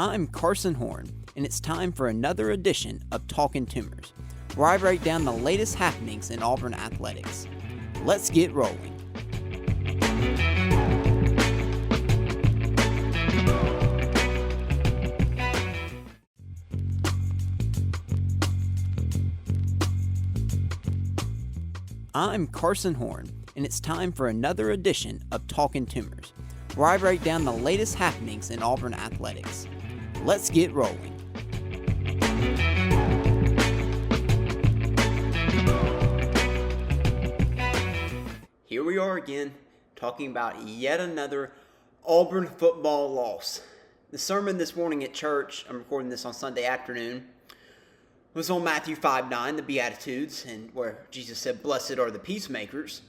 I'm Carson Horn, and it's time for another edition of Talkin' Toomers, where I break down the latest happenings in Auburn athletics. Let's get rolling. I'm Carson Horn, and it's time for another edition of Talkin' Toomers, where I break down the latest happenings in Auburn athletics. Let's get rolling. Here we are again, talking about yet another Auburn football loss. The sermon this morning at church, I'm recording this on Sunday afternoon, was on Matthew 5:9, the Beatitudes, and where Jesus said, "Blessed are the peacemakers."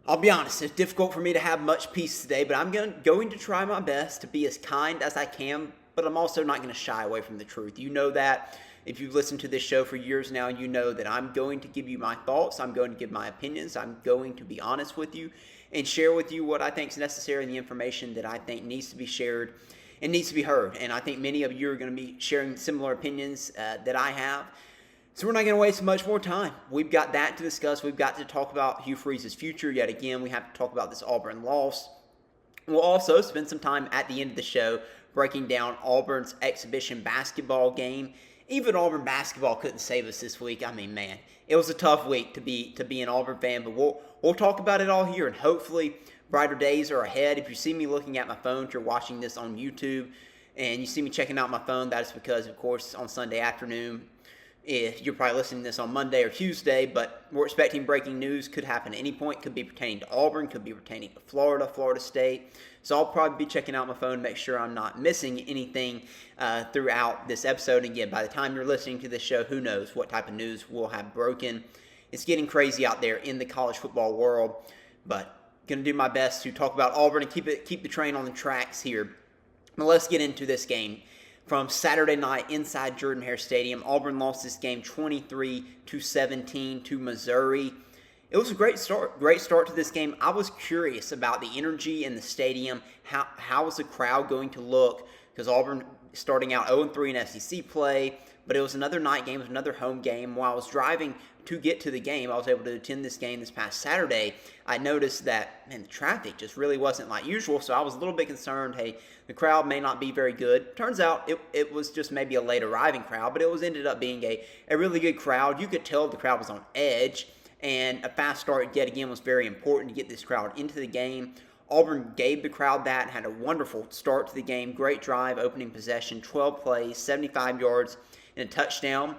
I'll be honest, it's difficult for me to have much peace today, but I'm going to try my best to be as kind as I can, but I'm also not going to shy away from the truth. You know that. If you've listened to this show for years now, you know that I'm going to give you my thoughts. I'm going to give my opinions. I'm going to be honest with you and share with you what I think is necessary and the information that I think needs to be shared and needs to be heard. And I think many of you are going to be sharing similar opinions that I have. So we're not going to waste much more time. We've got that to discuss. We've got to talk about Hugh Freeze's future yet again. We have to talk about this Auburn loss. We'll also spend some time at the end of the show breaking down Auburn's exhibition basketball game. Even Auburn basketball couldn't save us this week. I mean, man, it was a tough week to be an Auburn fan, but we'll talk about it all here, and hopefully brighter days are ahead. If you see me looking at my phone, if you're watching this on YouTube, and you see me checking out my phone, that is because, of course, on Sunday afternoon, if you're probably listening to this on Monday or Tuesday, but we're expecting breaking news. Could happen at any point. Could be pertaining to Auburn. Could be pertaining to Florida State. So I'll probably be checking out my phone to make sure I'm not missing anything throughout this episode. And again, by the time you're listening to this show, who knows what type of news we'll have broken. It's getting crazy out there in the college football world, but going to do my best to talk about Auburn and keep the train on the tracks here. But let's get into this game. From Saturday night inside Jordan-Hare Stadium, Auburn lost this game 23-17 to Missouri. It was a great start to this game. I was curious about the energy in the stadium. How was the crowd going to look? Because Auburn starting out 0-3 in SEC play, but it was another night game, it was another home game. While I was driving to get to the game, I was able to attend this game this past Saturday. I noticed that, man, the traffic just really wasn't like usual, so I was a little bit concerned, hey, the crowd may not be very good. Turns out it was just maybe a late arriving crowd, but it ended up being a really good crowd. You could tell the crowd was on edge, and a fast start yet again was very important to get this crowd into the game. Auburn gave the crowd that, had a wonderful start to the game, great drive, opening possession, 12 plays, 75 yards, and a touchdown.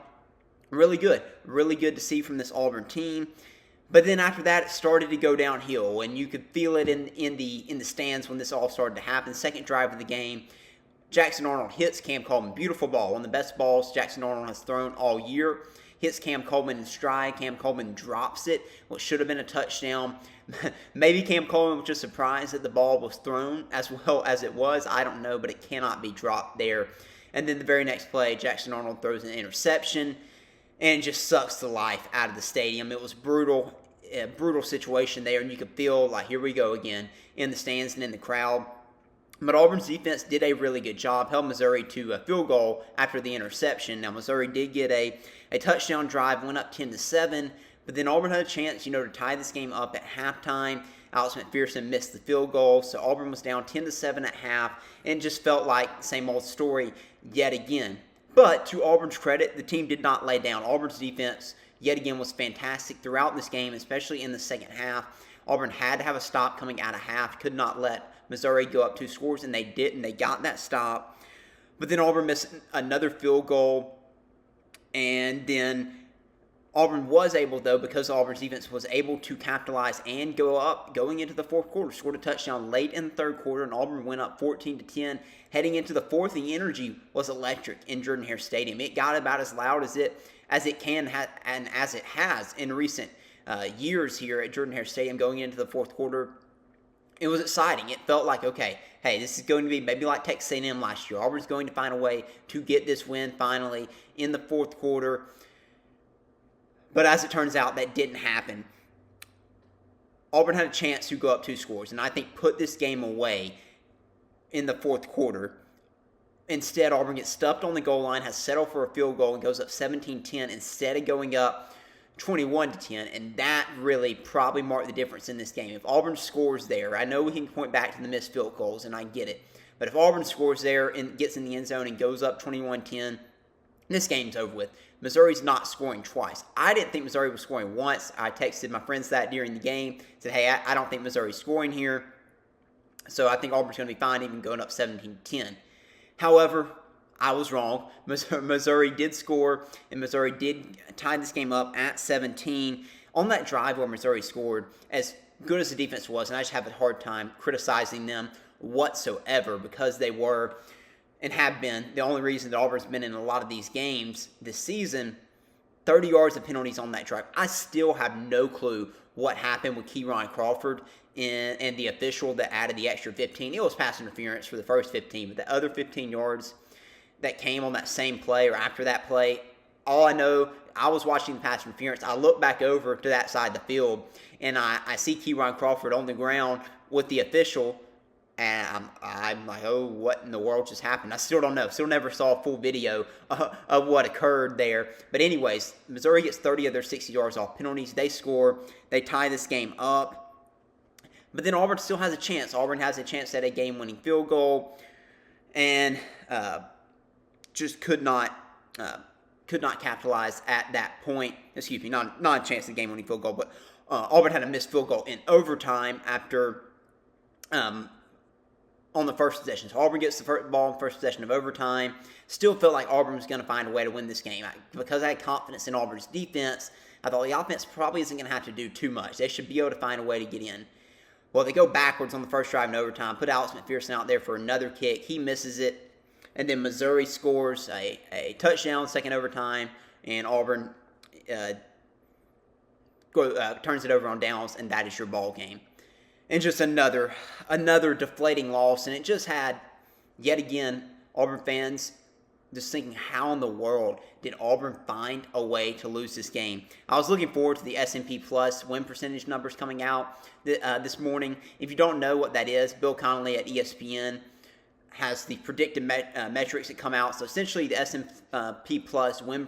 Really good to see from this Auburn team. But then after that, it started to go downhill, and you could feel it in the stands when this all started to happen. Second drive of the game, Jackson Arnold hits Cam Coleman. Beautiful ball, one of the best balls Jackson Arnold has thrown all year. Hits Cam Coleman in stride. Cam Coleman drops it, what should have been a touchdown. Maybe Cam Coleman was just surprised that the ball was thrown as well as it was. I don't know, but it cannot be dropped there. And then the very next play, Jackson Arnold throws an interception and just sucks the life out of the stadium. It was a brutal situation there, and you could feel like, here we go again in the stands and in the crowd. But Auburn's defense did a really good job, held Missouri to a field goal after the interception. Now, Missouri did get a touchdown drive, went up 10-7, but then Auburn had a chance, to tie this game up at halftime. Alex McPherson missed the field goal, so Auburn was down 10-7 at half, and just felt like the same old story yet again. But to Auburn's credit, the team did not lay down. Auburn's defense, yet again, was fantastic throughout this game, especially in the second half. Auburn had to have a stop coming out of half, could not let Missouri go up 2 scores, and they didn't. They got that stop. But then Auburn missed another field goal, and then Auburn was able, though, because Auburn's defense was able to capitalize and go up going into the fourth quarter. Scored a touchdown late in the third quarter, and Auburn went up 14-10. Heading into the fourth, the energy was electric in Jordan-Hare Stadium. It got about as loud as it can and as it has in recent years here at Jordan-Hare Stadium going into the fourth quarter. It was exciting. It felt like, okay, hey, this is going to be maybe like Texas A&M last year. Auburn's going to find a way to get this win finally in the fourth quarter. But as it turns out, that didn't happen. Auburn had a chance to go up 2 scores, and I think put this game away in the fourth quarter. Instead, Auburn gets stuffed on the goal line, has settled for a field goal, and goes up 17-10 instead of going up 21-10, and that really probably marked the difference in this game. If Auburn scores there, I know we can point back to the missed field goals, and I get it, but if Auburn scores there and gets in the end zone and goes up 21-10, this game's over with. Missouri's not scoring twice. I didn't think Missouri was scoring once. I texted my friends that during the game, said, hey, I don't think Missouri's scoring here, so I think Auburn's going to be fine even going up 17-10. However, I was wrong. Missouri did score, and Missouri did tie this game up at 17. On that drive where Missouri scored, as good as the defense was, and I just have a hard time criticizing them whatsoever because they were and have been the only reason that Auburn's been in a lot of these games this season. 30 yards of penalties on that drive. I still have no clue what happened with Keyron Crawford and the official that added the extra 15. It was pass interference for the first 15, but the other 15 yards that came on that same play or after that play, all I know, I was watching the pass interference. I look back over to that side of the field, and I see Keyron Crawford on the ground with the official, and I'm like, oh, what in the world just happened? I still don't know. Still never saw a full video of what occurred there. But anyways, Missouri gets 30 of their 60 yards off penalties. They score. They tie this game up. But then Auburn still has a chance. Auburn has a chance at a game-winning field goal, and just could not capitalize at that point. Excuse me, not a chance at a game-winning field goal, but Auburn had a missed field goal in overtime after on the first possession. So Auburn gets the first ball in the first possession of overtime. Still felt like Auburn was going to find a way to win this game. Because I had confidence in Auburn's defense, I thought the offense probably isn't going to have to do too much. They should be able to find a way to get in. Well, they go backwards on the first drive in overtime, put Alex McPherson out there for another kick. He misses it. And then Missouri scores a touchdown second overtime, and Auburn turns it over on downs, and that is your ball game. And just another deflating loss, and it just had, yet again, Auburn fans just thinking, how in the world did Auburn find a way to lose this game? I was looking forward to the S&P Plus win percentage numbers coming out this morning. If you don't know what that is, Bill Connolly at ESPN has the predicted metrics that come out. So essentially, the S&P Plus win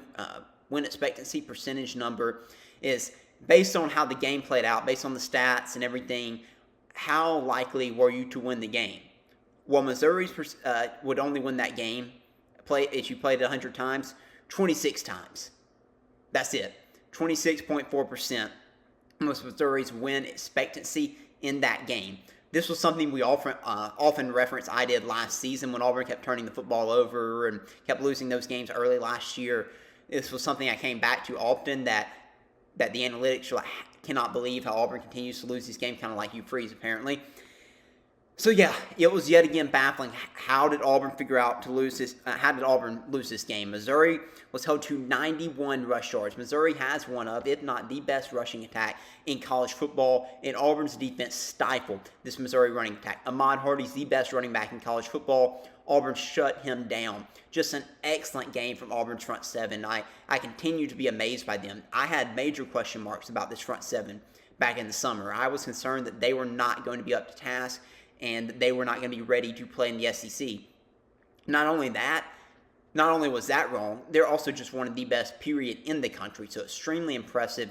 expectancy percentage number is based on how the game played out, based on the stats and everything. How likely were you to win the game? Well, Missouri would only win that game if you played it 100 times, 26 times. That's it. 26.4% was Missouri's win expectancy in that game. This was something we often reference. I did last season when Auburn kept turning the football over and kept losing those games early last year. This was something I came back to often, that the analytics are like, cannot believe how Auburn continues to lose these games, kind of like Hugh Freeze apparently. So yeah, it was yet again baffling. How did Auburn lose this game? Missouri was held to 91 rush yards. Missouri has one of, if not the best rushing attack in college football, and Auburn's defense stifled this Missouri running attack. Ahmad Hardy's the best running back in college football. Auburn shut him down. Just an excellent game from Auburn's front seven. I continue to be amazed by them. I had major question marks about this front seven back in the summer. I was concerned that they were not going to be up to task, and they were not going to be ready to play in the SEC. Not only was that wrong, they're also just one of the best, period, in the country. So extremely impressive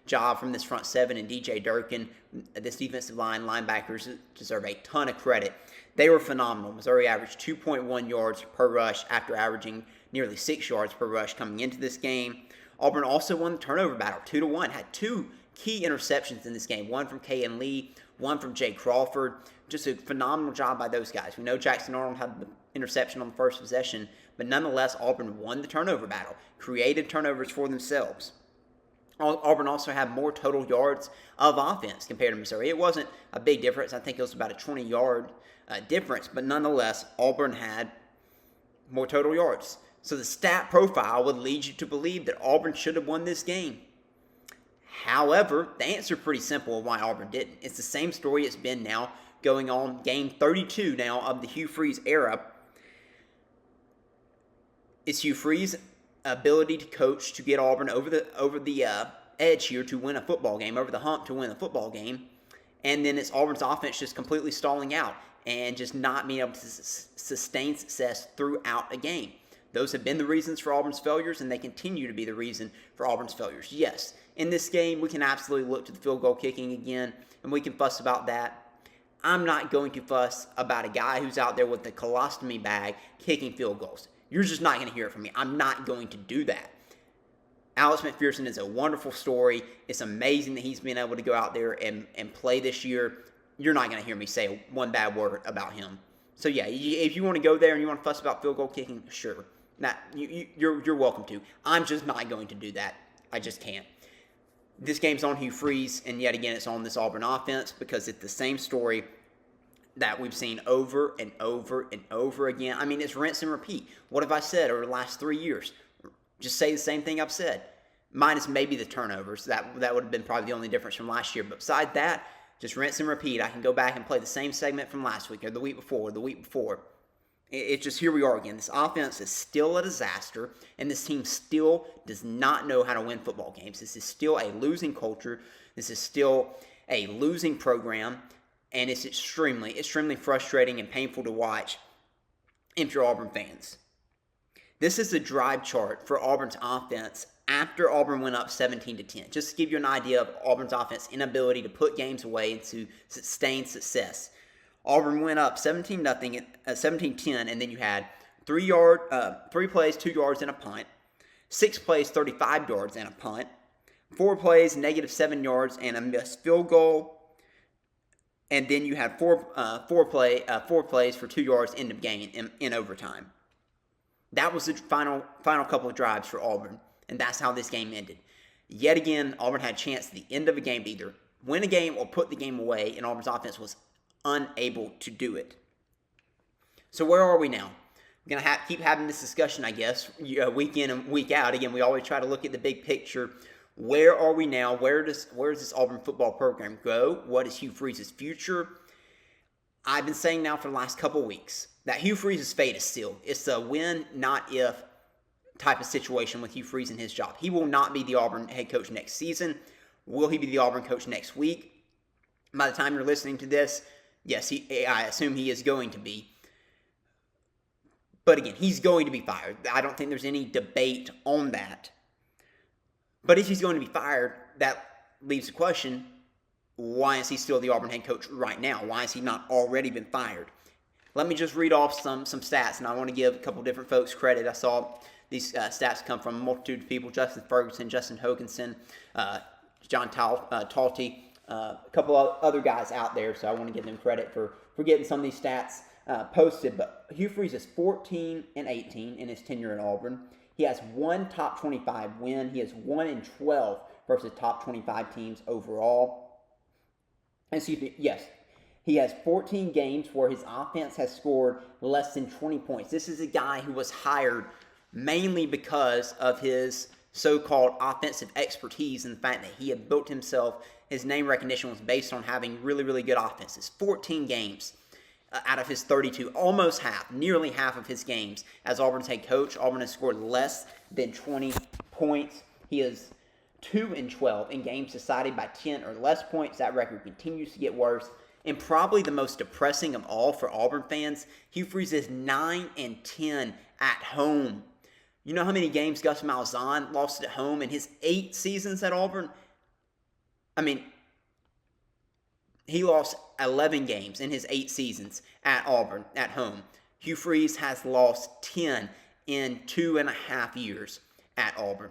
job from this front seven and DJ Durkin. This defensive line, linebackers deserve a ton of credit. They were phenomenal. Missouri averaged 2.1 yards per rush after averaging nearly 6 yards per rush coming into this game. Auburn also won the turnover battle 2-1, had two key interceptions in this game, one from K.N. Lee, one from Jay Crawford. Just a phenomenal job by those guys. We know Jackson Arnold had the interception on the first possession, but nonetheless, Auburn won the turnover battle, created turnovers for themselves. Auburn also had more total yards of offense compared to Missouri. It wasn't a big difference. I think it was about a 20-yard difference, but nonetheless, Auburn had more total yards. So the stat profile would lead you to believe that Auburn should have won this game. However, the answer is pretty simple of why Auburn didn't. It's the same story it's been now, going on game 32 now of the Hugh Freeze era. It's Hugh Freeze's ability to coach to get Auburn over the edge here to win a football game, over the hump to win a football game, and then it's Auburn's offense just completely stalling out. and just not being able to sustain success throughout a game. Those have been the reasons for Auburn's failures, and they continue to be the reason for Auburn's failures. Yes, in this game, we can absolutely look to the field goal kicking again, and we can fuss about that. I'm not going to fuss about a guy who's out there with the colostomy bag kicking field goals. You're just not going to hear it from me. I'm not going to do that. Alex McPherson is a wonderful story. It's amazing that he's been able to go out there and play this year. You're not going to hear me say one bad word about him. So, yeah, if you want to go there and you want to fuss about field goal kicking, sure. You're welcome to. I'm just not going to do that. I just can't. This game's on Hugh Freeze, and yet again, it's on this Auburn offense because it's the same story that we've seen over and over and over again. I mean, it's rinse and repeat. What have I said over the last 3 years? Just say the same thing I've said, minus maybe the turnovers. That would have been probably the only difference from last year. But beside that, just rinse and repeat. I can go back and play the same segment from last week or the week before or the week before. It's just here we are again. This offense is still a disaster, and this team still does not know how to win football games. This is still a losing culture. This is still a losing program, and it's extremely, extremely frustrating and painful to watch if you're Auburn fans. This is the drive chart for Auburn's offense after Auburn went up 17-10. Just to give you an idea of Auburn's offense inability to put games away and to sustain success. Auburn went up 17-10, and then you had 3 plays, 2 yards, and a punt. 6 plays, 35 yards, and a punt. 4 plays, -7 yards, and a missed field goal. And then you had four plays for 2 yards, end of game in overtime. That was the final couple of drives for Auburn, and that's how this game ended. Yet again, Auburn had a chance at the end of a game to either win a game or put the game away, and Auburn's offense was unable to do it. So where are we now? We're going to keep having this discussion, I guess, week in and week out. Again, we always try to look at the big picture. Where are we now? Where does this Auburn football program go? What is Hugh Freeze's future? I've been saying now for the last couple weeks that Hugh Freeze's fate is sealed. It's a win, not if type of situation with Hugh Freeze and his job. He will not be the Auburn head coach next season. Will he be the Auburn coach next week? By the time you're listening to this, yes, I assume he is going to be. But again, he's going to be fired. I don't think there's any debate on that. But if he's going to be fired, that leaves the question, why is he still the Auburn head coach right now? Why has he not already been fired? Let me just read off some stats, and I want to give a couple different folks credit. I saw these stats come from a multitude of people: Justin Ferguson, Justin Hoganson, John Talty, a couple of other guys out there, so I want to give them credit for getting some of these stats posted. But Hugh Freeze is 14-18 in his tenure at Auburn. He has one top 25 win. He has 1-12 versus top 25 teams overall. Excuse me, yes. He has 14 games where his offense has scored less than 20 points. This is a guy who was hired mainly because of his so-called offensive expertise and the fact that he had built himself. His name recognition was based on having really, really good offenses. 14 games out of his 32, almost half, nearly half of his games as Auburn's head coach. Auburn has scored less than 20 points. He is 2-12 in games decided by 10 or less points. That record continues to get worse. And probably the most depressing of all for Auburn fans, Hugh Freeze is 9-10 at home. You know how many games Gus Malzahn lost at home in his 8 seasons at Auburn? I mean, he lost 11 games in his 8 seasons at Auburn at home. Hugh Freeze has lost 10 in 2.5 years at Auburn.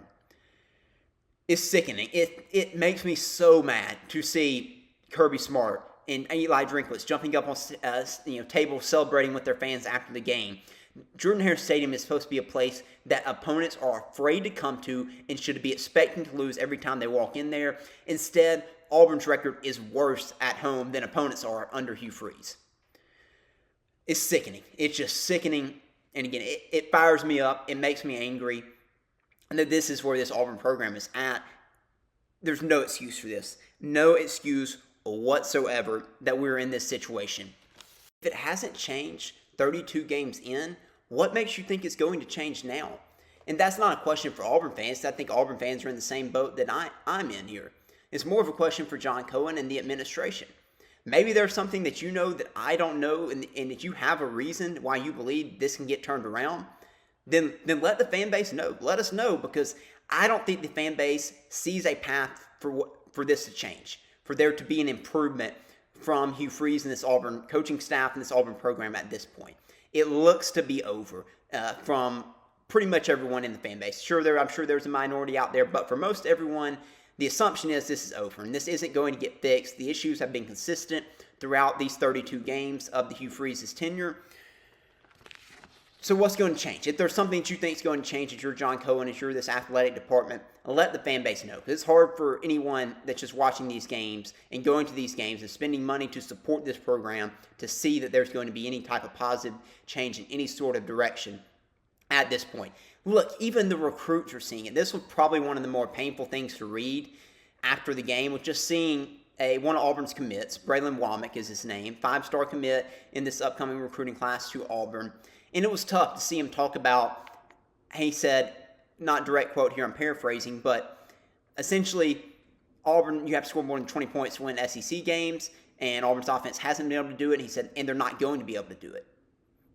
It's sickening. It makes me so mad to see Kirby Smart and Eli Drinkwitz jumping up on tables celebrating with their fans after the game. Jordan-Hare Stadium is supposed to be a place that opponents are afraid to come to and should be expecting to lose every time they walk in there. Instead, Auburn's record is worse at home than opponents are under Hugh Freeze. It's sickening. It's just sickening. And again, it fires me up. It makes me angry. And that this is where this Auburn program is at. There's no excuse for this. No excuse whatsoever that we're in this situation. If it hasn't changed 32 games in, what makes you think it's going to change now? And that's not a question for Auburn fans. I think Auburn fans are in the same boat that I'm in here. It's more of a question for John Cohen and the administration. maybe there's something that you know that I don't know, and that you have a reason why you believe this can get turned around, then let the fan base know. Let us know, because I don't think the fan base sees a path for this to change, for there to be an improvement from Hugh Freeze and this Auburn coaching staff and this Auburn program at this point. It looks to be over from pretty much everyone in the fan base. I'm sure there's a minority out there, but for most everyone, the assumption is this is over, and this isn't going to get fixed. The issues have been consistent throughout these 32 games of the Hugh Freeze's tenure. So what's going to change? If there's something that you think is going to change, as you're John Cohen, as you're this athletic department, let the fan base know. It's hard for anyone that's just watching these games and going to these games and spending money to support this program to see that there's going to be any type of positive change in any sort of direction at this point. Look, even the recruits are seeing it. This was probably one of the more painful things to read after the game, was just seeing one of Auburn's commits. Braylon Womack is his name, 5-star commit in this upcoming recruiting class to Auburn. And it was tough to see him talk about, he said, not direct quote here, I'm paraphrasing, but essentially, Auburn, you have to score more than 20 points to win SEC games, and Auburn's offense hasn't been able to do it. And he said, and they're not going to be able to do it.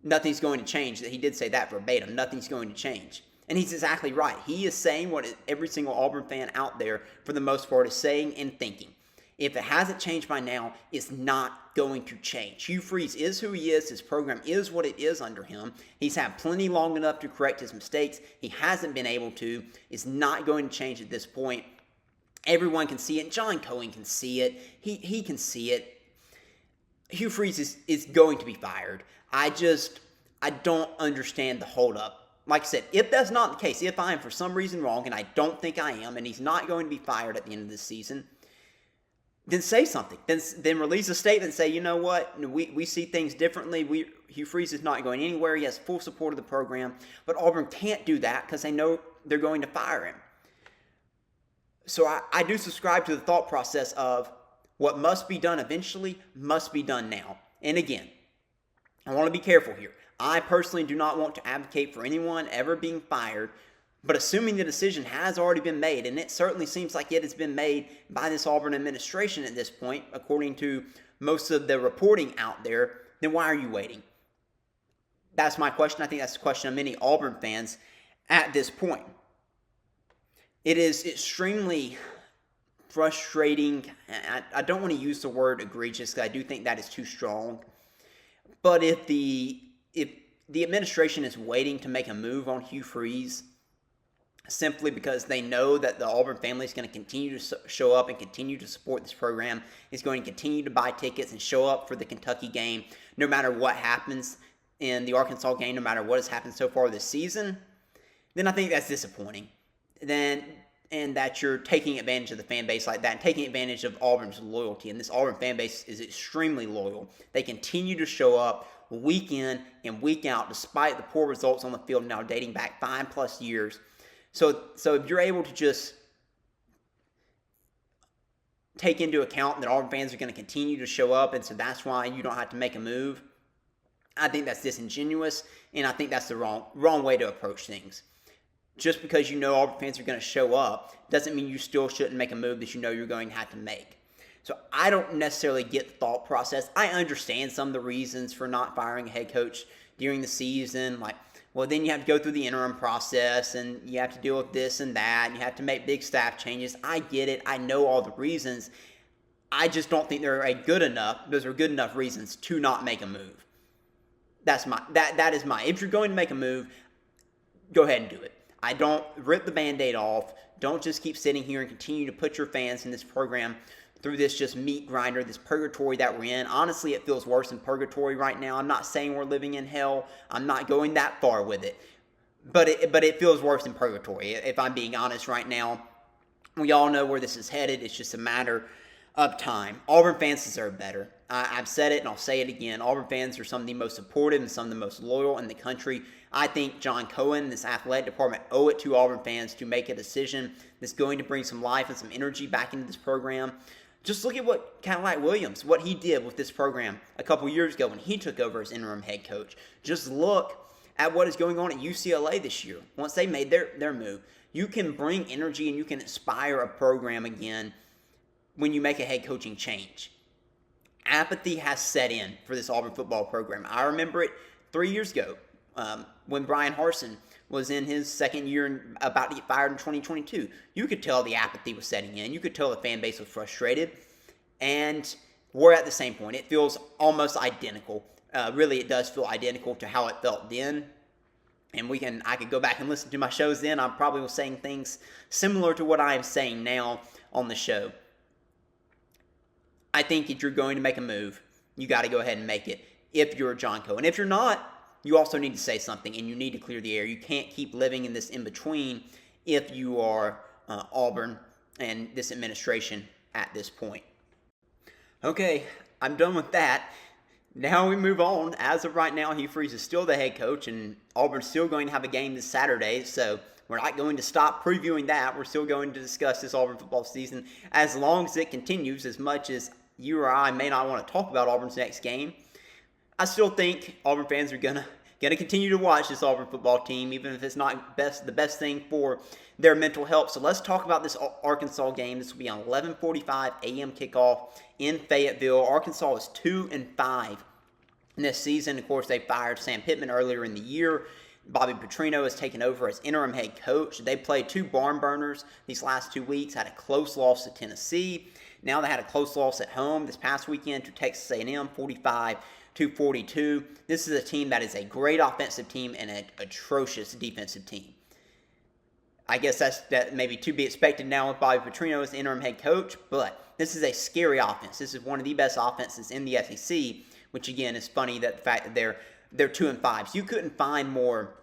Nothing's going to change. He did say that verbatim. Nothing's going to change. And he's exactly right. He is saying what every single Auburn fan out there, for the most part, is saying and thinking. If it hasn't changed by now, it's not going to change. Hugh Freeze is who he is. His program is what it is under him. He's had plenty long enough to correct his mistakes. He hasn't been able to. It's not going to change at this point. Everyone can see it. John Cohen can see it. He can see it. Hugh Freeze is going to be fired. I don't understand the holdup. Like I said, if that's not the case, if I am for some reason wrong, and I don't think I am, and he's not going to be fired at the end of this season, then say something. Then release a statement and say, you know what, we see things differently. Hugh Freeze is not going anywhere. He has full support of the program. But Auburn can't do that because they know they're going to fire him. So I do subscribe to the thought process of what must be done eventually must be done now. And again, I want to be careful here. I personally do not want to advocate for anyone ever being fired, but assuming the decision has already been made, and it certainly seems like it has been made by this Auburn administration at this point, according to most of the reporting out there, then why are you waiting? That's my question. I think that's the question of many Auburn fans at this point. It is extremely frustrating. I don't want to use the word egregious because I do think that is too strong. But if the administration is waiting to make a move on Hugh Freeze simply because they know that the Auburn family is going to continue to show up and continue to support this program, is going to continue to buy tickets and show up for the Kentucky game, no matter what happens in the Arkansas game, no matter what has happened so far this season, then I think that's disappointing. And that you're taking advantage of the fan base like that and taking advantage of Auburn's loyalty. And this Auburn fan base is extremely loyal. They continue to show up week in and week out despite the poor results on the field now dating back 5+ years. So if you're able to just take into account that Auburn fans are going to continue to show up, and so that's why you don't have to make a move, I think that's disingenuous, and I think that's the wrong way to approach things. Just because you know Auburn fans are going to show up doesn't mean you still shouldn't make a move that you know you're going to have to make. So I don't necessarily get the thought process. I understand some of the reasons for not firing a head coach during the season. Like, well, then you have to go through the interim process, and you have to deal with this and that, and you have to make big staff changes. I get it. I know all the reasons. I just don't think those are good enough reasons to not make a move. That is my. If you're going to make a move, go ahead and do it. I don't rip the Band-Aid off. Don't just keep sitting here and continue to put your fans in this program through this just meat grinder, this purgatory that we're in. Honestly, it feels worse than purgatory right now. I'm not saying we're living in hell. I'm not going that far with it. But it feels worse than purgatory, if I'm being honest right now. We all know where this is headed. It's just a matter of time. Auburn fans deserve better. I've said it and I'll say it again. Auburn fans are some of the most supportive and some of the most loyal in the country. I think John Cohen, this athletic department, owe it to Auburn fans to make a decision that's going to bring some life and some energy back into this program. Just look at what Cadillac Williams, what he did with this program a couple years ago when he took over as interim head coach. Just look at what is going on at UCLA this year. Once they made their move, you can bring energy and you can inspire a program again when you make a head coaching change. Apathy has set in for this Auburn football program. I remember it 3 years ago when Brian Harsin was in his second year and about to get fired in 2022. You could tell the apathy was setting in. You could tell the fan base was frustrated. And we're at the same point. It feels almost identical. Really, it does feel identical to how it felt then. And I could go back and listen to my shows then. I probably was saying things similar to what I am saying now on the show. I think if you're going to make a move, you got to go ahead and make it if you're John Coe. And if you're not, you also need to say something and you need to clear the air. You can't keep living in this in-between if you are Auburn and this administration at this point. Okay, I'm done with that. Now we move on. As of right now, Hugh Freeze is still the head coach, and Auburn's still going to have a game this Saturday, so we're not going to stop previewing that. We're still going to discuss this Auburn football season as long as it continues, as much as you or I may not want to talk about Auburn's next game. I still think Auburn fans are gonna continue to watch this Auburn football team, even if it's not the best thing for their mental health. So let's talk about this Arkansas game. This will be on 11:45 a.m. kickoff in Fayetteville. Arkansas is 2-5 in this season. Of course, they fired Sam Pittman earlier in the year. Bobby Petrino has taken over as interim head coach. They played two barn burners these last 2 weeks, had a close loss to Tennessee. Now they had a close loss at home this past weekend to Texas A&M, 45-42. This is a team that is a great offensive team and an atrocious defensive team. I guess that maybe to be expected now with Bobby Petrino as the interim head coach, but this is a scary offense. This is one of the best offenses in the SEC, which again is funny that the fact that they're 2-5. So you couldn't find more,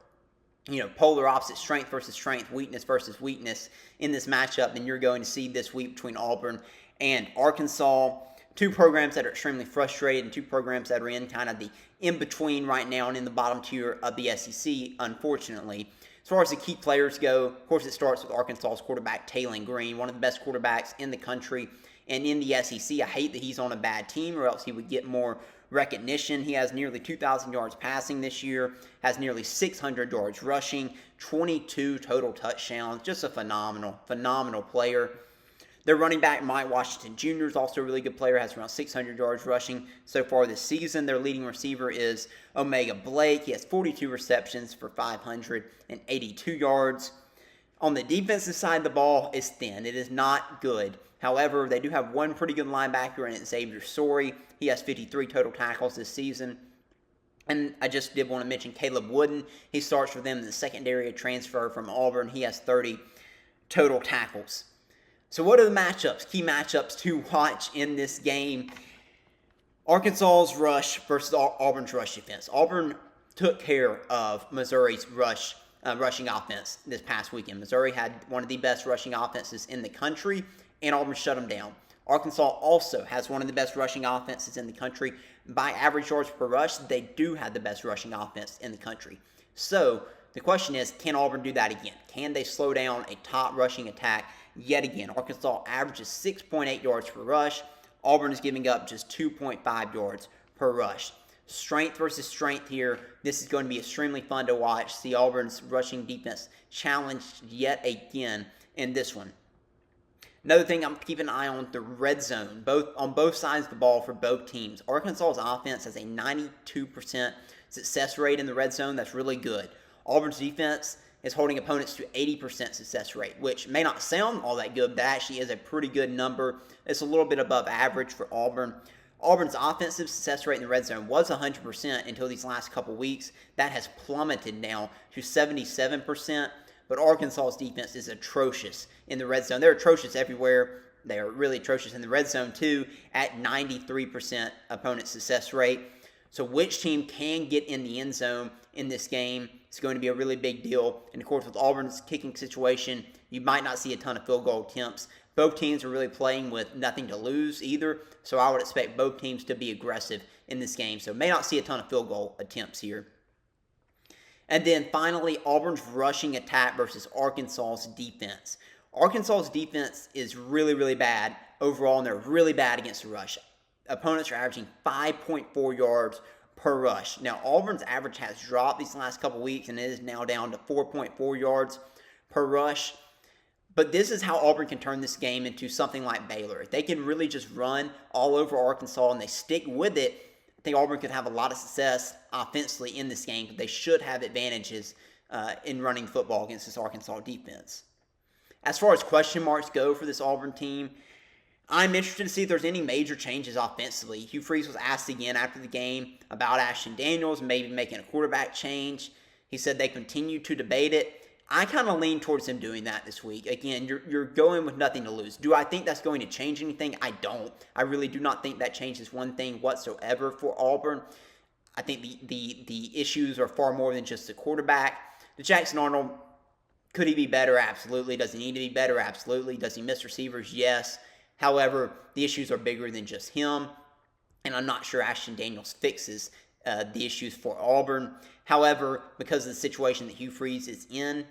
polar opposite strength versus strength, weakness versus weakness in this matchup than you're going to see this week between Auburn and Arkansas. Two programs that are extremely frustrated and two programs that are in kind of the in-between right now and in the bottom tier of the SEC, unfortunately. As far as the key players go, of course, it starts with Arkansas's quarterback, Talkin Green, one of the best quarterbacks in the country and in the SEC. I hate that he's on a bad team, or else he would get more recognition. He has nearly 2,000 yards passing this year, has nearly 600 yards rushing, 22 total touchdowns. Just a phenomenal player. Their running back, Mike Washington Jr., is also a really good player, has around 600 yards rushing so far this season. Their leading receiver is Omega Blake. He has 42 receptions for 582 yards. On the defensive side of the ball, is thin. It is not good. However, they do have one pretty good linebacker, and it's Xavier Sorey. He has 53 total tackles this season. And I just did want to mention Caleb Wooden. He starts for them in the secondary transfer from Auburn. He has 30 total tackles. So what are the matchups, key matchups to watch in this game? Arkansas's rush versus Auburn's rush defense. Auburn took care of Missouri's rushing offense this past weekend. Missouri had one of the best rushing offenses in the country, and Auburn shut them down. Arkansas also has one of the best rushing offenses in the country. By average yards per rush, they do have the best rushing offense in the country. So the question is, can Auburn do that again? Can they slow down a top rushing attack yet again? Arkansas averages 6.8 yards per rush. Auburn is giving up just 2.5 yards per rush. Strength versus strength here. This is going to be extremely fun to watch. See Auburn's rushing defense challenged yet again in this one. Another thing I'm keeping an eye on, the red zone, on both sides of the ball for both teams. Arkansas's offense has a 92% success rate in the red zone. That's really good. Auburn's defense is holding opponents to 80% success rate, which may not sound all that good, but that actually is a pretty good number. It's a little bit above average for Auburn. Auburn's offensive success rate in the red zone was 100% until these last couple weeks. That has plummeted now to 77%, but Arkansas's defense is atrocious in the red zone. They're atrocious everywhere. They are really atrocious in the red zone too, at 93% opponent success rate. So which team can get in the end zone in this game is going to be a really big deal. And of course, with Auburn's kicking situation, you might not see a ton of field goal attempts. Both teams are really playing with nothing to lose either, so I would expect both teams to be aggressive in this game. So may not see a ton of field goal attempts here. And then finally, Auburn's rushing attack versus Arkansas's defense. Arkansas's defense is really, really bad overall, and they're really bad against the rush. Opponents are averaging 5.4 yards per rush. Now, Auburn's average has dropped these last couple weeks, and it is now down to 4.4 yards per rush. But this is how Auburn can turn this game into something like Baylor. If they can really just run all over Arkansas and they stick with it, I think Auburn could have a lot of success offensively in this game. They should have advantages in running football against this Arkansas defense. As far as question marks go for this Auburn team, I'm interested to see if there's any major changes offensively. Hugh Freeze was asked again after the game about Ashton Daniels maybe making a quarterback change. He said they continue to debate it. I kind of lean towards him doing that this week. Again, you're going with nothing to lose. Do I think that's going to change anything? I don't. I really do not think that changes one thing whatsoever for Auburn. I think the issues are far more than just the quarterback. The Jackson Arnold, could he be better? Absolutely. Does he need to be better? Absolutely. Does he miss receivers? Yes. However, the issues are bigger than just him, and I'm not sure Ashton Daniels fixes the issues for Auburn. However, because of the situation that Hugh Freeze is in,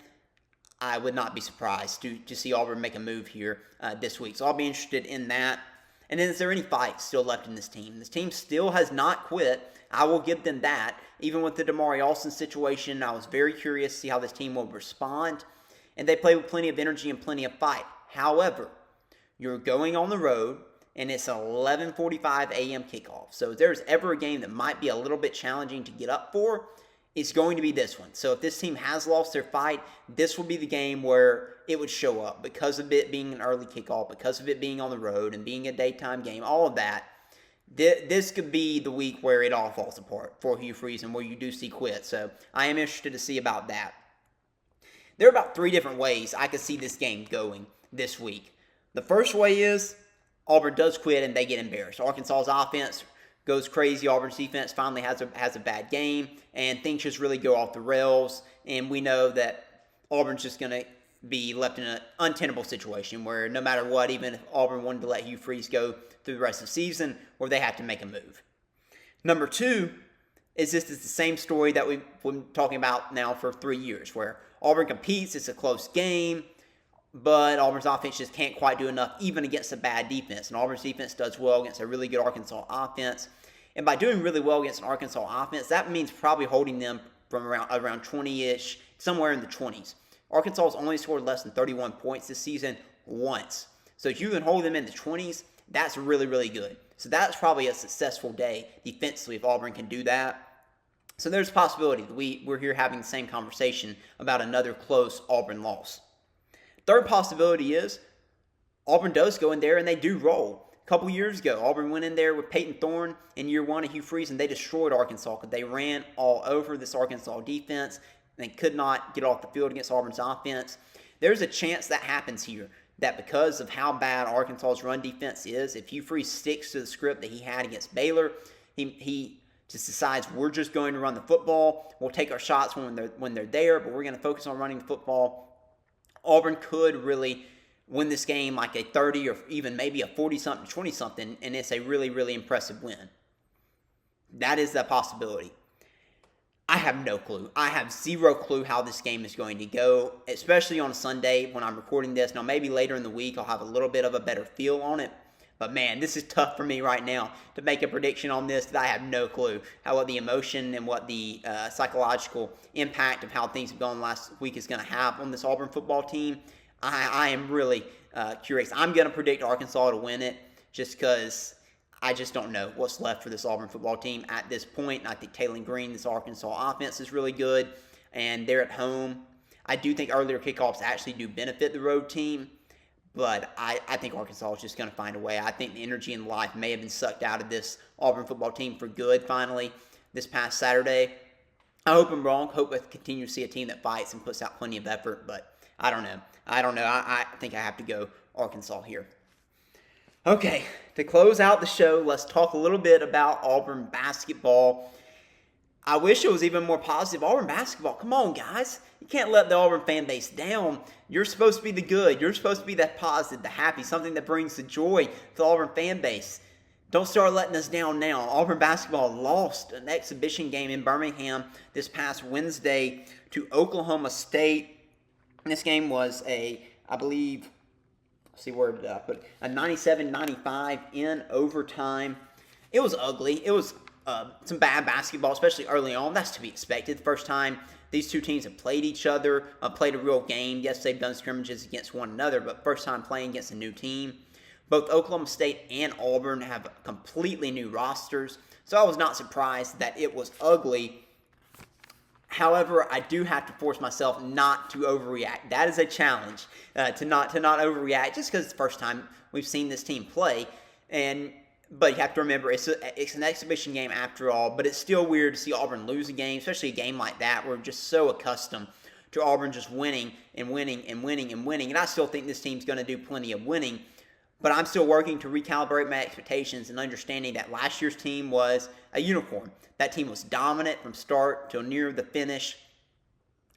I would not be surprised to see Auburn make a move here this week. So I'll be interested in that. And then is there any fight still left in this team? This team still has not quit. I will give them that. Even with the Damari Alston situation, I was very curious to see how this team will respond. And they play with plenty of energy and plenty of fight. However, you're going on the road, and it's an 11:45 a.m. kickoff. So if there's ever a game that might be a little bit challenging to get up for, it's going to be this one. So if this team has lost their fight, this will be the game where it would show up because of it being an early kickoff, because of it being on the road and being a daytime game, all of that. This could be the week where it all falls apart for Hugh Freeze and where you do see quit. So I am interested to see about that. There are about 3 different ways I could see this game going this week. The first way is Auburn does quit and they get embarrassed. Arkansas's offense goes crazy. Auburn's defense finally has a bad game, and things just really go off the rails. And we know that Auburn's just going to be left in an untenable situation where no matter what, even if Auburn wanted to let Hugh Freeze go through the rest of the season, where they have to make a move. Number 2 is this is the same story that we've been talking about now for 3 years, where Auburn competes, it's a close game, but Auburn's offense just can't quite do enough even against a bad defense. And Auburn's defense does well against a really good Arkansas offense. And by doing really well against an Arkansas offense, that means probably holding them from around 20-ish, somewhere in the 20s. Arkansas has only scored less than 31 points this season once. So if you can hold them in the 20s, that's really, really good. So that's probably a successful day defensively if Auburn can do that. So there's a possibility that we're here having the same conversation about another close Auburn loss. Third possibility is Auburn does go in there and they do roll. A couple years ago, Auburn went in there with Peyton Thorne in year 1 of Hugh Freeze, and they destroyed Arkansas because they ran all over this Arkansas defense. They could not get off the field against Auburn's offense. There's a chance that happens here, that because of how bad Arkansas's run defense is, if Hugh Freeze sticks to the script that he had against Baylor, he just decides we're just going to run the football. We'll take our shots when they're there, but we're going to focus on running the football. Auburn could really win this game like a 30 or even maybe a 40-something, 20-something, and it's a really, really impressive win. That is the possibility. I have no clue. I have zero clue how this game is going to go, especially on a Sunday when I'm recording this. Now, maybe later in the week I'll have a little bit of a better feel on it. But, man, this is tough for me right now to make a prediction on this that I have no clue what the emotion and what the psychological impact of how things have gone last week is going to have on this Auburn football team. I am really curious. I'm going to predict Arkansas to win it just because I just don't know what's left for this Auburn football team at this point. I think Taylor Green, this Arkansas offense, is really good, and they're at home. I do think earlier kickoffs actually do benefit the road team, but I think Arkansas is just going to find a way. I think the energy and life may have been sucked out of this Auburn football team for good finally this past Saturday. I hope I'm wrong. Hope I continue to see a team that fights and puts out plenty of effort, but I don't know. I think I have to go Arkansas here. Okay, to close out the show, let's talk a little bit about Auburn basketball. I wish it was even more positive. Auburn basketball, come on, guys. You can't let the Auburn fan base down. You're supposed to be the good. You're supposed to be that positive, the happy, something that brings the joy to the Auburn fan base. Don't start letting us down now. Auburn basketball lost an exhibition game in Birmingham this past Wednesday to Oklahoma State. This game was a 97-95 in overtime. It was ugly. It was bad basketball, especially early on. That's to be expected. The first time these two teams have played each other, played a real game. Yes, they've done scrimmages against one another, but first time playing against a new team. Both Oklahoma State and Auburn have completely new rosters, so I was not surprised that it was ugly. However, I do have to force myself not to overreact. That is a challenge, to not overreact, just because it's the first time we've seen this team play. But you have to remember, it's an exhibition game after all, but it's still weird to see Auburn lose a game, especially a game like that. We're just so accustomed to Auburn just winning and winning and winning and winning, and I still think this team's going to do plenty of winning. But I'm still working to recalibrate my expectations and understanding that last year's team was a unicorn. That team was dominant from start till near the finish.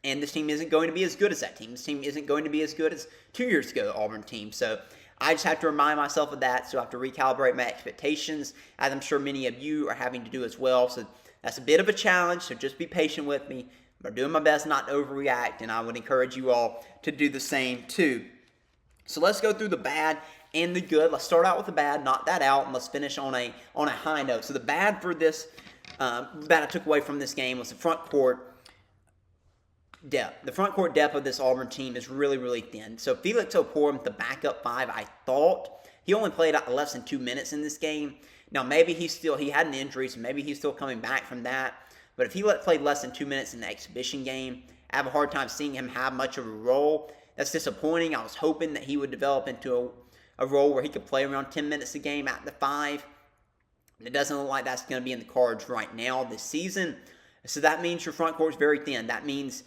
And this team isn't going to be as good as that team. This team isn't going to be as good as 2 years ago, the Auburn team. So I just have to remind myself of that. So I have to recalibrate my expectations, as I'm sure many of you are having to do as well. So that's a bit of a challenge. So just be patient with me. I'm doing my best not to overreact. And I would encourage you all to do the same too. So let's go through the bad and the good. Let's start out with the bad, knock that out, and let's finish on a high note. So the bad for this, bad I took away from this game was the front court depth. The front court depth of this Auburn team is really, really thin. So Felix Okorum, the backup 5, I thought he only played less than 2 minutes in this game. Now maybe he had an injury, so maybe he's still coming back from that. But if he played less than 2 minutes in the exhibition game, I have a hard time seeing him have much of a role. That's disappointing. I was hoping that he would develop into a role where he could play around 10 minutes a game at the 5. It doesn't look like that's going to be in the cards right now this season. So that means your front court is very thin. That means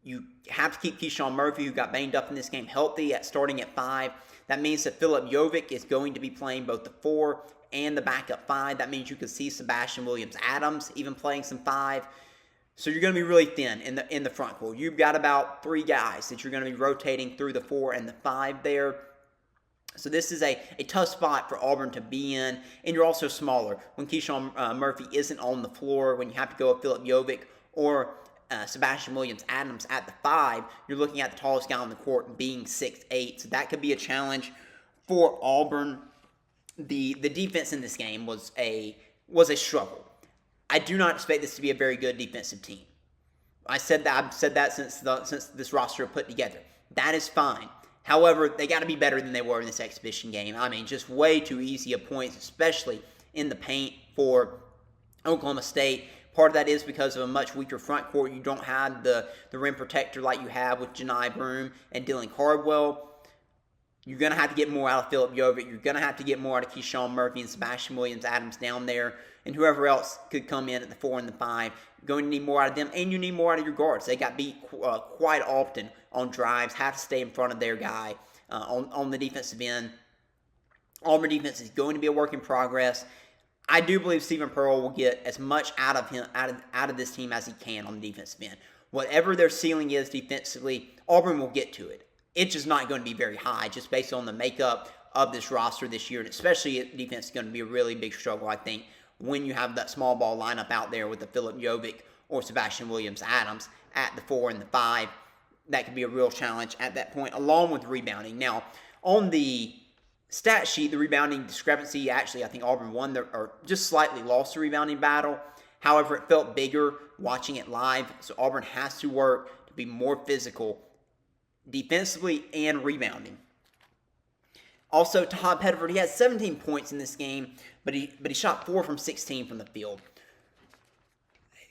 you have to keep Keyshawn Murphy, who got banged up in this game, healthy starting at 5. That means that Philip Jovic is going to be playing both the 4 and the backup 5. That means you could see Sebastian Williams-Adams even playing some 5. So you're going to be really thin in the front court. You've got about 3 guys that you're going to be rotating through the 4 and the 5 there. So this is a tough spot for Auburn to be in, and you're also smaller. When Keyshawn Murphy isn't on the floor, when you have to go with Philip Jovic or Sebastian Williams-Adams at the 5, you're looking at the tallest guy on the court being 6'8", so that could be a challenge for Auburn. The defense in this game was a struggle. I do not expect this to be a very good defensive team. I've said that since this roster was put together. That is fine. However, they got to be better than they were in this exhibition game. I mean, just way too easy of points, especially in the paint for Oklahoma State. Part of that is because of a much weaker front court. You don't have the rim protector like you have with Janai Broome and Dylan Cardwell. You're going to have to get more out of Philip Jovic. You're going to have to get more out of Keyshawn Murphy and Sebastian Williams-Adams down there, and whoever else could come in at the 4 and the 5. You're going to need more out of them, and you need more out of your guards. They got beat quite often on drives, have to stay in front of their guy on the defensive end. Auburn defense is going to be a work in progress. I do believe Stephen Pearl will get as much out of this team as he can on the defensive end. Whatever their ceiling is defensively, Auburn will get to it. It's just not going to be very high, just based on the makeup of this roster this year, and especially defense is going to be a really big struggle, I think, when you have that small ball lineup out there with the Philip Jovic or Sebastian Williams-Adams at the 4 and the 5. That could be a real challenge at that point, along with rebounding. Now, on the stat sheet, the rebounding discrepancy, actually, I think Auburn won or just slightly lost the rebounding battle. However, it felt bigger watching it live, so Auburn has to work to be more physical defensively and rebounding. Also, Todd Pettiford, he had 17 points in this game, but he shot 4 from 16 from the field.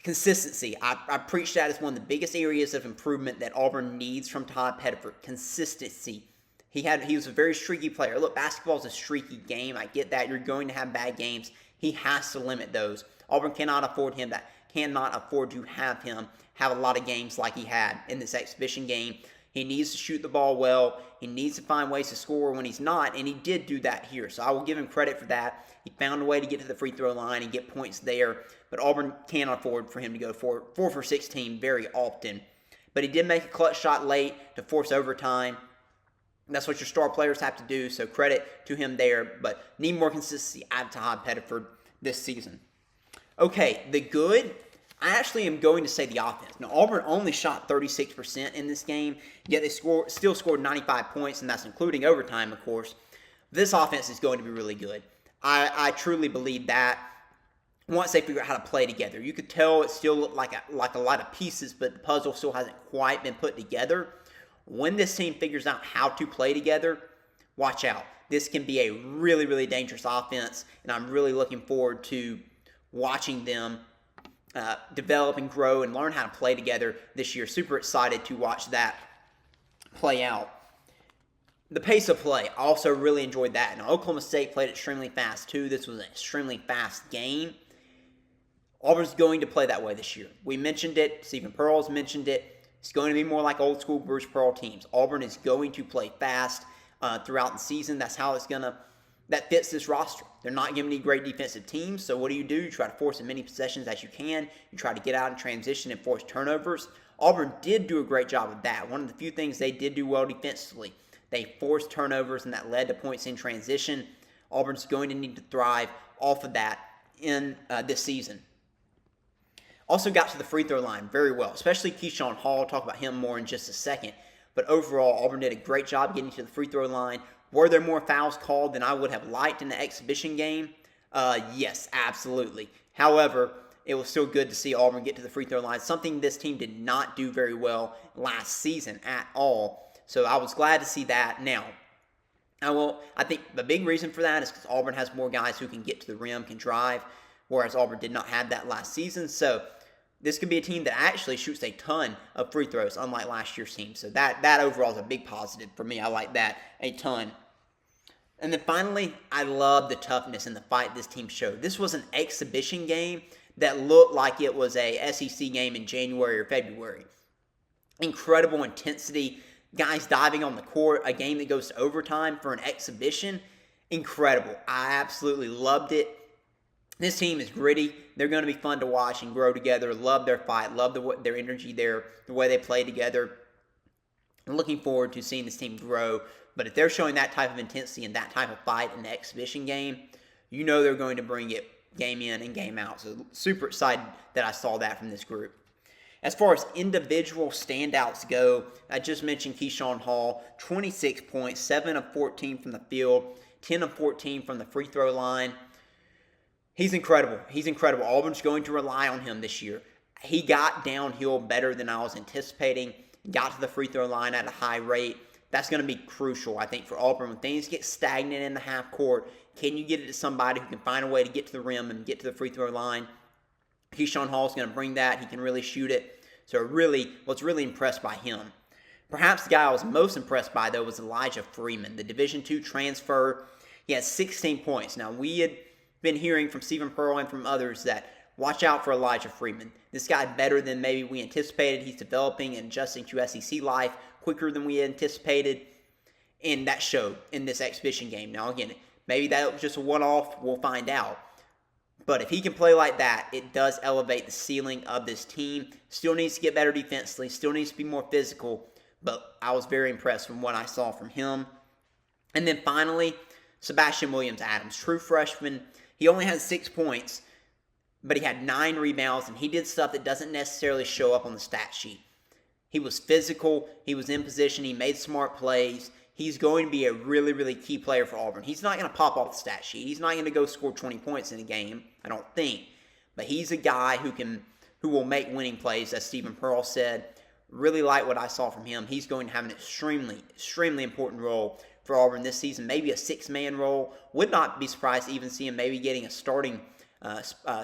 Consistency. I preach that as one of the biggest areas of improvement that Auburn needs from Todd Pettiford. Consistency. He was a very streaky player. Look, basketball is a streaky game. I get that. You're going to have bad games. He has to limit those. Auburn cannot afford to have him have a lot of games like he had in this exhibition game. He needs to shoot the ball well. He needs to find ways to score when he's not, and he did do that here. So I will give him credit for that. He found a way to get to the free throw line and get points there, but Auburn cannot afford for him to go 4 for 16 very often. But he did make a clutch shot late to force overtime. That's what your star players have to do, so credit to him there, but need more consistency out of Todd Pettiford this season. Okay, the good, I actually am going to say the offense. Now, Auburn only shot 36% in this game, yet they still scored 95 points, and that's including overtime, of course. This offense is going to be really good. I truly believe that. once they figure out how to play together. You could tell it still looked like a lot of pieces, but the puzzle still hasn't quite been put together. When this team figures out how to play together, watch out. This can be a really, really dangerous offense, and I'm really looking forward to watching them develop and grow and learn how to play together this year. Super excited to watch that play out. The pace of play, I also really enjoyed that. Now, Oklahoma State played extremely fast, too. This was an extremely fast game. Auburn's going to play that way this year. We mentioned it. Stephen Pearl's mentioned it. It's going to be more like old school Bruce Pearl teams. Auburn is going to play fast throughout the season. That's how it's going to, that fits this roster. They're not giving any great defensive teams, so what do? You try to force as many possessions as you can. You try to get out in transition and force turnovers. Auburn did do a great job of that. One of the few things they did do well defensively. They forced turnovers, and that led to points in transition. Auburn's going to need to thrive off of that in this season. Also got to the free throw line very well, especially Keyshawn Hall. I'll talk about him more in just a second. But overall, Auburn did a great job getting to the free throw line. Were there more fouls called than I would have liked in the exhibition game? Yes, absolutely. However, it was still good to see Auburn get to the free throw line, something this team did not do very well last season at all. So I was glad to see that. Now, I think the big reason for that is because Auburn has more guys who can get to the rim, can drive, whereas Auburn did not have that last season. So this could be a team that actually shoots a ton of free throws, unlike last year's team. So that overall is a big positive for me. I like that a ton. And then finally, I love the toughness and the fight this team showed. This was an exhibition game that looked like it was a SEC game in January or February. Incredible intensity. Guys diving on the court, a game that goes to overtime for an exhibition. Incredible. I absolutely loved it. This team is gritty. They're going to be fun to watch and grow together. Love their fight. Love their energy there, the way they play together. I'm looking forward to seeing this team grow. But if they're showing that type of intensity and that type of fight in the exhibition game, you know they're going to bring it game in and game out. So super excited that I saw that from this group. As far as individual standouts go, I just mentioned Keyshawn Hall, 26 points, 7 of 14 from the field, 10 of 14 from the free throw line. He's incredible. He's incredible. Auburn's going to rely on him this year. He got downhill better than I was anticipating, got to the free throw line at a high rate. That's going to be crucial, I think, for Auburn. When things get stagnant in the half court, can you get it to somebody who can find a way to get to the rim and get to the free throw line? Keyshawn Hall is going to bring that. He can really shoot it. So was really impressed by him. Perhaps the guy I was most impressed by, though, was Elijah Freeman, the Division II transfer. He had 16 points. Now, we had been hearing from Stephen Pearl and from others that watch out for Elijah Freeman. This guy better than maybe we anticipated. He's developing and adjusting to SEC life quicker than we anticipated. And that showed in this exhibition game. Now, again, maybe that was just a one-off. We'll find out. But if he can play like that, it does elevate the ceiling of this team. Still needs to get better defensively. Still needs to be more physical. But I was very impressed from what I saw from him. And then finally, Sebastian Williams-Adams, true freshman. He only had 6 points, but he had 9 rebounds, and he did stuff that doesn't necessarily show up on the stat sheet. He was physical. He was in position. He made smart plays. He's going to be a really, really key player for Auburn. He's not going to pop off the stat sheet. He's not going to go score 20 points in a game, I don't think. But he's a guy who will make winning plays, as Stephen Pearl said. Really like what I saw from him. He's going to have an extremely, extremely important role for Auburn this season. Maybe a 6-man role. Would not be surprised to even see him maybe getting a starting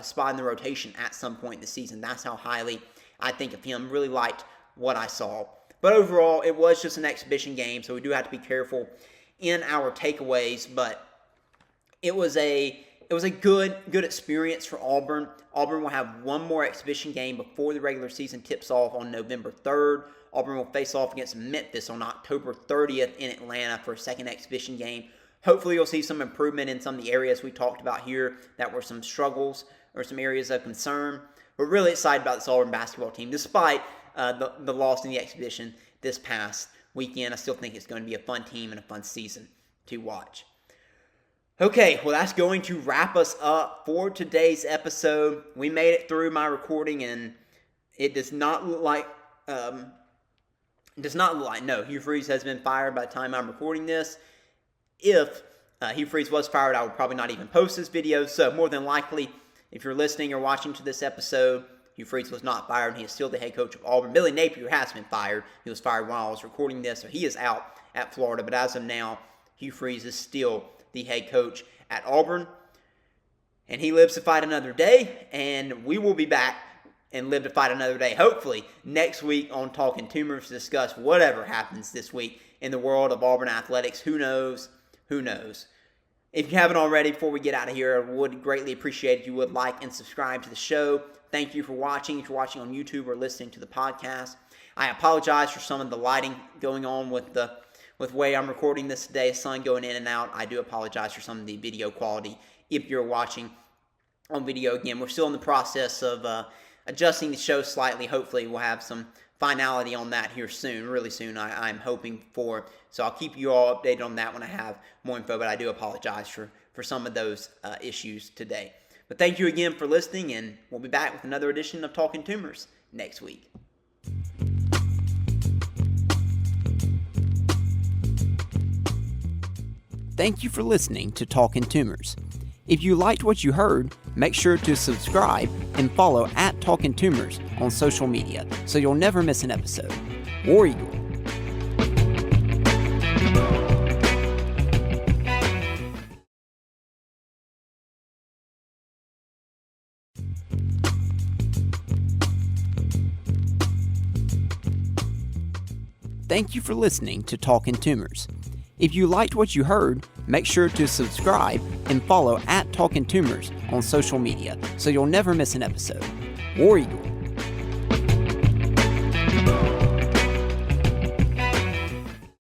spot in the rotation at some point this season. That's how highly I think of him. Really liked what I saw. But overall, it was just an exhibition game, so we do have to be careful in our takeaways. But it was a good experience for Auburn. Auburn will have one more exhibition game before the regular season tips off on November 3rd. Auburn will face off against Memphis on October 30th in Atlanta for a second exhibition game. Hopefully you'll see some improvement in some of the areas we talked about here that were some struggles or some areas of concern. We're really excited about this Auburn basketball team. Despite the loss in the exhibition this past weekend, I still think it's going to be a fun team and a fun season to watch. Okay, well, that's going to wrap us up for today's episode. We made it through my recording, and it does not look like no, Hugh Freeze has been fired by the time I'm recording this. If Hugh Freeze was fired, I would probably not even post this video. So more than likely, If you're listening or watching to this episode, Hugh Freeze was not fired. He is still the head coach of Auburn. Billy Napier has been fired. He was fired while I was recording this, so he is out at Florida. But as of now, Hugh Freeze is still the head coach at Auburn. And he lives to fight another day, and we will be back and live to fight another day, hopefully, next week on Talkin' Toomers to discuss whatever happens this week in the world of Auburn athletics. Who knows? Who knows? If you haven't already, before we get out of here, I would greatly appreciate if you would like and subscribe to the show. Thank you for watching. If you're watching on YouTube or listening to the podcast, I apologize for some of the lighting going on with the way I'm recording this today, sun going in and out. I do apologize for some of the video quality if you're watching on video. Again, we're still in the process of adjusting the show slightly. Hopefully we'll have some finality on that here soon, really soon, I'm hoping for. So I'll keep you all updated on that when I have more info, but I do apologize for some of those issues today. But thank you again for listening, and we'll be back with another edition of Talkin' Toomers next week. Thank you for listening to Talkin' Toomers. If you liked what you heard, make sure to subscribe and follow at Talkin' Toomers on social media so you'll never miss an episode. War Eagle. Thank you for listening to Talkin' Toomers. If you liked what you heard, make sure to subscribe and follow at Talkin' Toomers on social media so you'll never miss an episode. War Eagle.